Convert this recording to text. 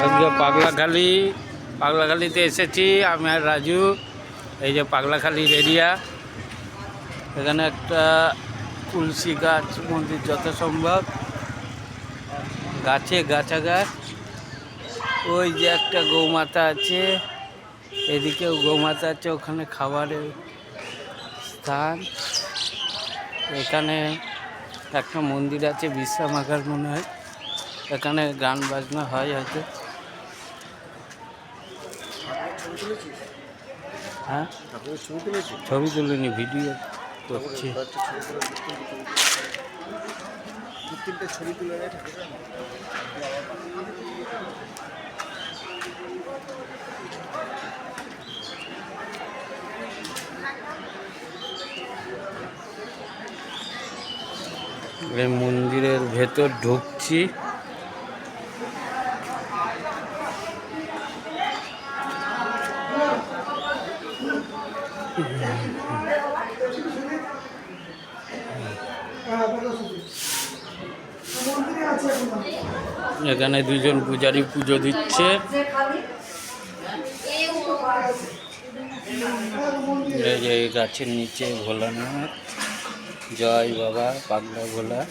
আজকে পাগলাখালিতে এসেছি আমি আর রাজু। এই যে পাগলাখালির এরিয়া, এখানে একটা তুলসী গাছ মন্দির যত সম্ভব, গাছে গাছাগাছ। ওই যে একটা গৌমাতা আছে, এদিকেও গৌমাতা আছে, ওখানে খাবারের স্থান। এখানে একটা মন্দির আছে বিশ্রামাগার মনে হয়, এখানে গান বাজনা হয় হয়তো। হ্যাঁ, ছবি তুলিনি, ভিডিও করছি। এই মন্দিরের ভেতর ঢুকছি। এখানে দুজন পূজারী পুজো দিচ্ছে। এই যে গাছের নিচে ভোলানাথ, জয় বাবা পাগলা ভোলা।